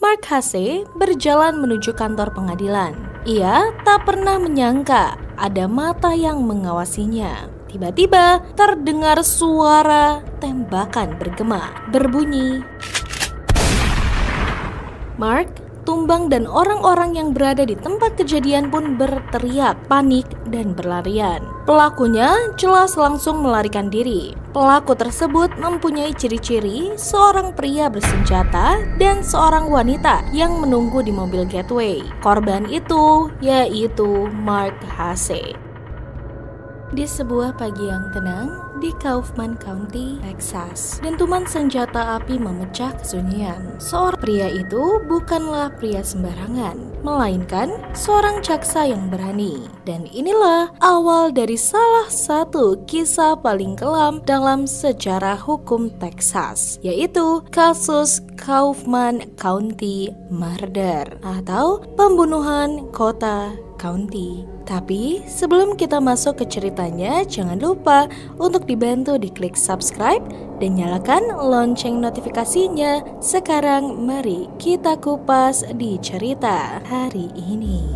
Mark Hasse berjalan menuju kantor pengadilan. Ia tak pernah menyangka ada mata yang mengawasinya. Tiba-tiba terdengar suara tembakan bergema, berbunyi. Mark tumbang dan orang-orang yang berada di tempat kejadian pun berteriak, panik, dan berlarian. Pelakunya jelas langsung melarikan diri. Pelaku tersebut mempunyai ciri-ciri seorang pria bersenjata dan seorang wanita yang menunggu di mobil Getaway. Korban itu yaitu Mark Hasse. Di sebuah pagi yang tenang di Kaufman County, Texas, dentuman senjata api memecah kesunyian. Seorang pria itu bukanlah pria sembarangan, melainkan seorang jaksa yang berani. Dan inilah awal dari salah satu kisah paling kelam dalam sejarah hukum Texas, yaitu kasus Kaufman County Murder atau pembunuhan kota County. Tapi sebelum kita masuk ke ceritanya, jangan lupa untuk dibantu diklik subscribe dan nyalakan lonceng notifikasinya. Sekarang mari kita kupas di cerita hari ini.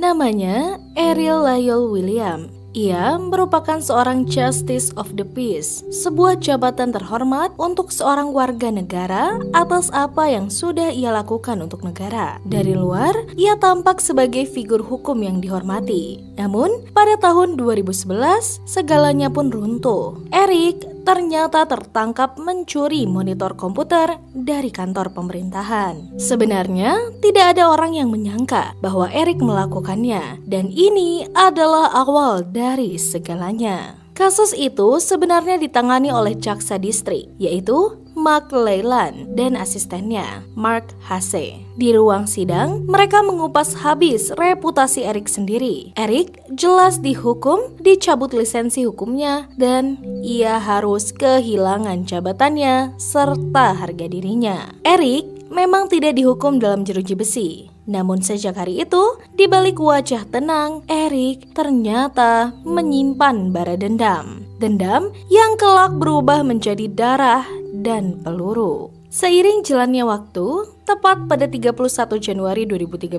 Namanya Ariel Lyle William. Ia merupakan seorang Justice of the Peace, sebuah jabatan terhormat untuk seorang warga negara atas apa yang sudah ia lakukan untuk negara. Dari luar, ia tampak sebagai figur hukum yang dihormati. Namun, pada tahun 2011, segalanya pun runtuh. Eric ternyata tertangkap mencuri monitor komputer dari kantor pemerintahan. Sebenarnya, tidak ada orang yang menyangka bahwa Eric melakukannya, dan ini adalah awal dari segalanya. Kasus itu sebenarnya ditangani oleh jaksa distrik, yaitu Mark Leyland dan asistennya, Mark Hasse. Di ruang sidang, mereka mengupas habis reputasi Eric sendiri. Eric jelas dihukum, dicabut lisensi hukumnya, dan ia harus kehilangan jabatannya serta harga dirinya. Eric memang tidak dihukum dalam jeruji besi. Namun sejak hari itu, di balik wajah tenang, Eric ternyata menyimpan bara dendam. Dendam yang kelak berubah menjadi darah dan peluru. Seiring jalannya waktu, tepat pada 31 Januari 2013,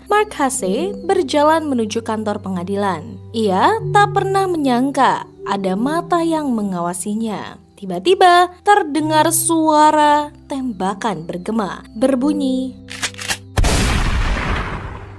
Mark Hasse berjalan menuju kantor pengadilan. Ia tak pernah menyangka ada mata yang mengawasinya. Tiba-tiba terdengar suara tembakan bergema, berbunyi.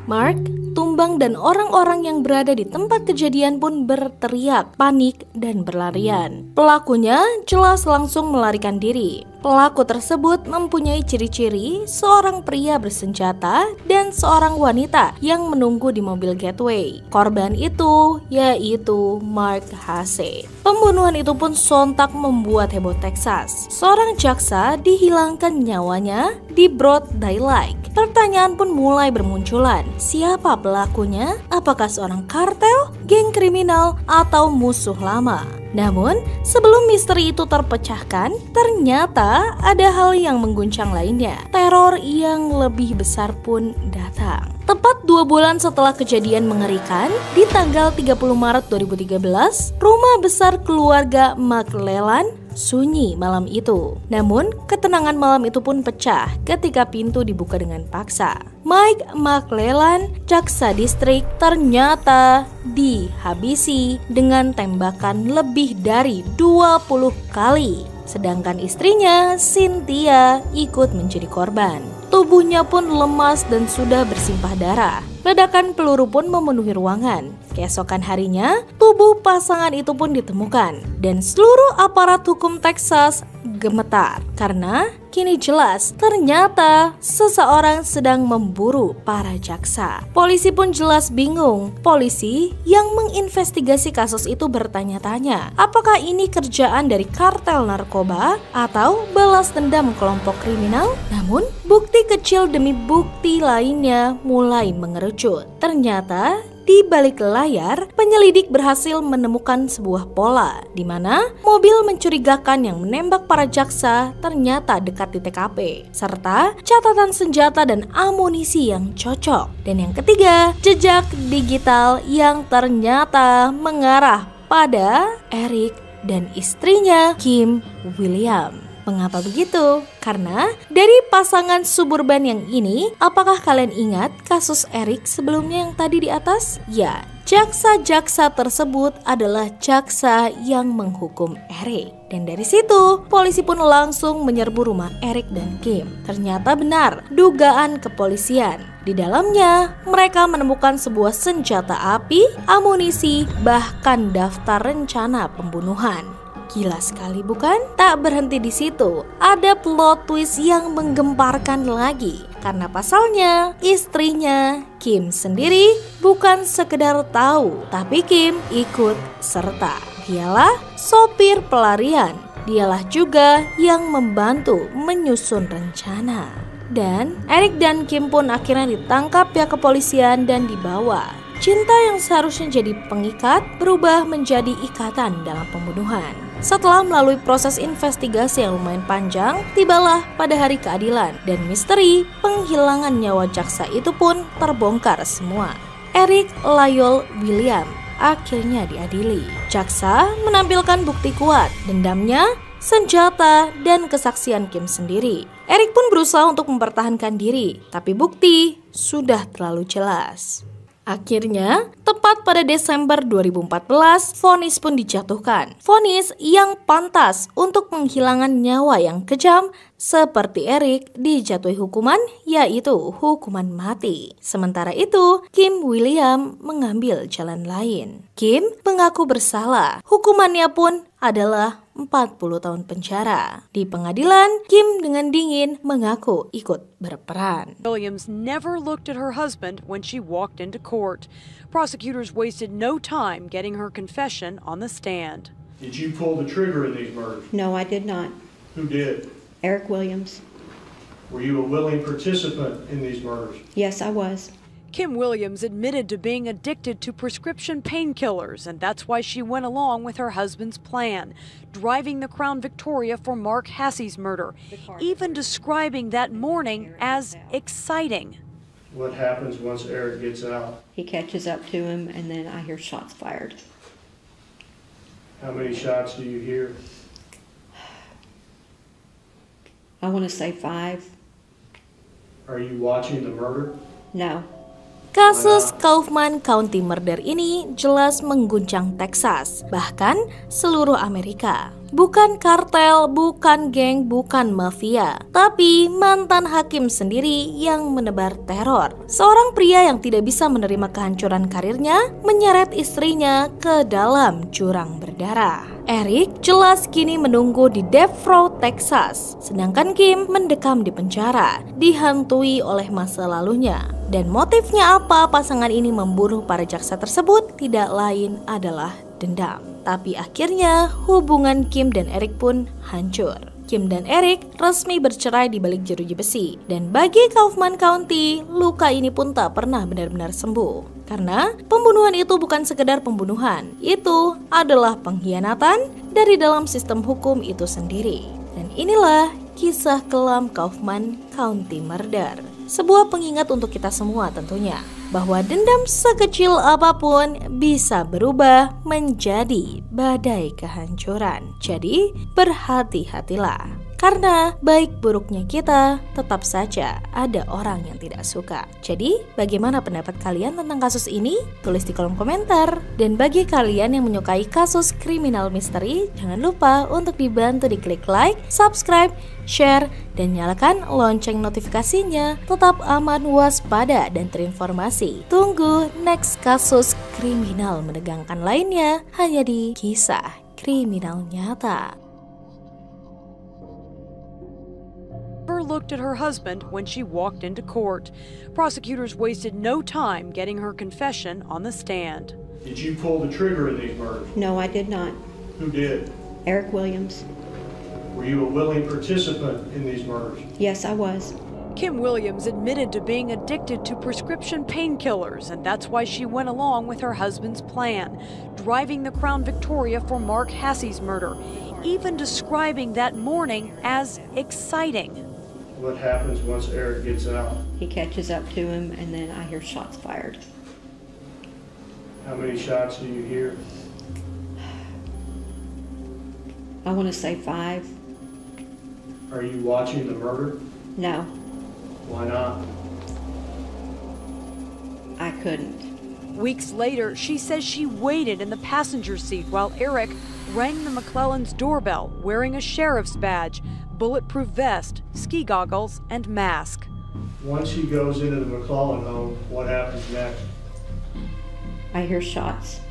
Mark tumbang dan orang-orang yang berada di tempat kejadian pun berteriak, panik, dan berlarian. Pelakunya jelas langsung melarikan diri. Pelaku tersebut mempunyai ciri-ciri seorang pria bersenjata dan seorang wanita yang menunggu di mobil Getaway. Korban itu yaitu Mark Hasse. Pembunuhan itu pun sontak membuat heboh Texas. Seorang jaksa dihilangkan nyawanya di broad daylight. Pertanyaan pun mulai bermunculan. Siapa pelakunya? Apakah seorang kartel, geng kriminal, atau musuh lama? Namun, sebelum misteri itu terpecahkan, ternyata ada hal yang mengguncang lainnya. Teror yang lebih besar pun datang. Tepat 2 bulan setelah kejadian mengerikan, di tanggal 30 Maret 2013, rumah besar keluarga McLellan sunyi malam itu. Namun, ketenangan malam itu pun pecah ketika pintu dibuka dengan paksa. Mike McLellan, jaksa distrik, ternyata dihabisi dengan tembakan lebih dari 20 kali. Sedangkan istrinya, Cynthia, ikut menjadi korban. Tubuhnya pun lemas dan sudah bersimpah darah. Ledakan peluru pun memenuhi ruangan. Keesokan harinya, tubuh pasangan itu pun ditemukan. Dan seluruh aparat hukum Texas gemetar. Karena kini jelas ternyata seseorang sedang memburu para jaksa. Polisi pun jelas bingung. Polisi yang menginvestigasi kasus itu bertanya-tanya, apakah ini kerjaan dari kartel narkoba atau balas dendam kelompok kriminal? Namun, bukti kecil demi bukti lainnya mulai mengerucut. Ternyata di balik layar, penyelidik berhasil menemukan sebuah pola di mana mobil mencurigakan yang menembak para jaksa ternyata dekat di TKP, serta catatan senjata dan amunisi yang cocok. Dan yang ketiga, jejak digital yang ternyata mengarah pada Eric dan istrinya Kim Williams. Mengapa begitu? Karena dari pasangan suburban yang ini, apakah kalian ingat kasus Eric sebelumnya yang tadi di atas? Ya, jaksa-jaksa tersebut adalah jaksa yang menghukum Eric. Dan dari situ, polisi pun langsung menyerbu rumah Eric dan Kim. Ternyata benar, dugaan kepolisian. Di dalamnya, mereka menemukan sebuah senjata api, amunisi, bahkan daftar rencana pembunuhan. Gila sekali bukan? Tak berhenti di situ, ada plot twist yang menggemparkan lagi. Karena pasalnya, istrinya Kim sendiri bukan sekedar tahu, tapi Kim ikut serta. Dialah sopir pelarian. Dialah juga yang membantu menyusun rencana. Dan Eric dan Kim pun akhirnya ditangkap pihak kepolisian dan dibawa. Cinta yang seharusnya jadi pengikat berubah menjadi ikatan dalam pembunuhan. Setelah melalui proses investigasi yang lumayan panjang, tibalah pada hari keadilan dan misteri penghilangan nyawa jaksa itu pun terbongkar semua. Eric Lyle Williams akhirnya diadili. Jaksa menampilkan bukti kuat, dendamnya, senjata, dan kesaksian Kim sendiri. Eric pun berusaha untuk mempertahankan diri, tapi bukti sudah terlalu jelas. Akhirnya, tepat pada Desember 2014, vonis pun dijatuhkan. Vonis yang pantas untuk penghilangan nyawa yang kejam seperti Eric dijatuhi hukuman, yaitu hukuman mati. Sementara itu, Kim Williams mengambil jalan lain. Kim mengaku bersalah. Hukumannya pun adalah 40 tahun penjara. Di pengadilan, Kim dengan dingin mengaku ikut berperan. Williams never looked at her husband when she walked into court. Prosecutors wasted no time getting her confession on the stand. Did you pull the trigger in these murders? No, I did not. Who did? Eric Williams. Were you a willing participant in these murders? Yes, I was. Kim Williams admitted to being addicted to prescription painkillers, and that's why she went along with her husband's plan, driving the Crown Victoria for Mark Hassey's murder, even describing that morning as exciting. What happens once Eric gets out? He catches up to him, and then I hear shots fired. How many shots do you hear? I want to say 5. Are you watching the murder? No. Kasus Kaufman County Murder ini jelas mengguncang Texas, bahkan seluruh Amerika. Bukan kartel, bukan geng, bukan mafia, tapi mantan hakim sendiri yang menebar teror. Seorang pria yang tidak bisa menerima kehancuran karirnya menyeret istrinya ke dalam jurang berdarah. Eric jelas kini menunggu di Death Row, Texas, sedangkan Kim mendekam di penjara, dihantui oleh masa lalunya. Dan motifnya apa pasangan ini membunuh para jaksa tersebut tidak lain adalah dendam. Tapi akhirnya hubungan Kim dan Eric pun hancur. Kim dan Eric resmi bercerai di balik jeruji besi. Dan bagi Kaufman County, luka ini pun tak pernah benar-benar sembuh. Karena pembunuhan itu bukan sekedar pembunuhan, itu adalah pengkhianatan dari dalam sistem hukum itu sendiri. Dan inilah kisah kelam Kaufman County Murder. Sebuah pengingat untuk kita semua tentunya, bahwa dendam sekecil apapun bisa berubah menjadi badai kehancuran. Jadi berhati-hatilah. Karena baik buruknya kita tetap saja ada orang yang tidak suka. Jadi bagaimana pendapat kalian tentang kasus ini? Tulis di kolom komentar. Dan bagi kalian yang menyukai kasus kriminal misteri, jangan lupa untuk dibantu diklik like, subscribe, share, dan nyalakan lonceng notifikasinya. Tetap aman, waspada, dan terinformasi. Tunggu next kasus kriminal menegangkan lainnya hanya di Kisah Kriminal Nyata. Looked at her husband when she walked into court. Prosecutors wasted no time getting her confession on the stand. Did you pull the trigger in these murders? No, I did not. Who did? Eric Williams. Were you a willing participant in these murders? Yes, I was. Kim Williams admitted to being addicted to prescription painkillers, and that's why she went along with her husband's plan, driving the Crown Victoria for Mark Hassey's murder, even describing that morning as exciting. What happens once Eric gets out? He catches up to him, and then I hear shots fired. How many shots do you hear? I want to say 5. Are you watching the murder? No, Why not? I couldn't. Weeks later, she says she waited in the passenger seat while Eric rang the McClellan's doorbell wearing a sheriff's badge, bulletproof vest, ski goggles, and mask. Once he goes into the McClellan home, what happens next? I hear shots.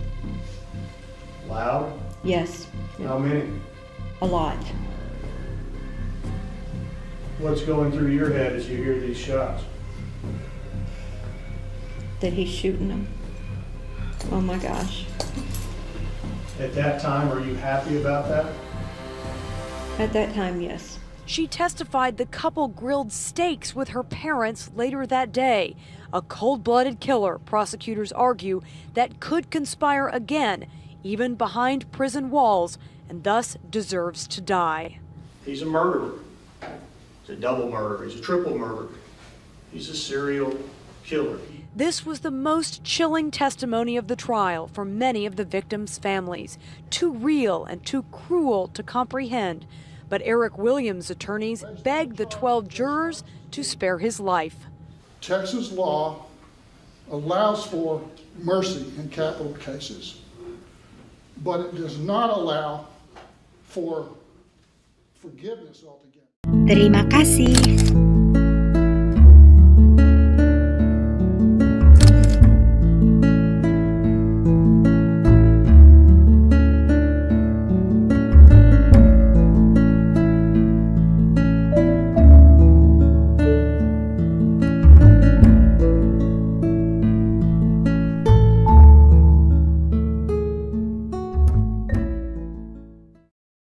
Loud? Yes, How many? a lot. What's going through your head as you hear these shots? That he's shooting them. Oh my gosh. At that time, are you happy about that? At that time, yes. She testified the couple grilled steaks with her parents later that day. A cold-blooded killer, prosecutors argue, that could conspire again, even behind prison walls, and thus deserves to die. He's a murderer. He's a double murderer. He's a triple murderer. He's a serial killer. This was the most chilling testimony of the trial for many of the victims' families. Too real and too cruel to comprehend. But Eric Williams' attorneys begged the 12 jurors to spare his life. Texas law allows for mercy in capital cases, but it does not allow for forgiveness altogether. Terima kasih.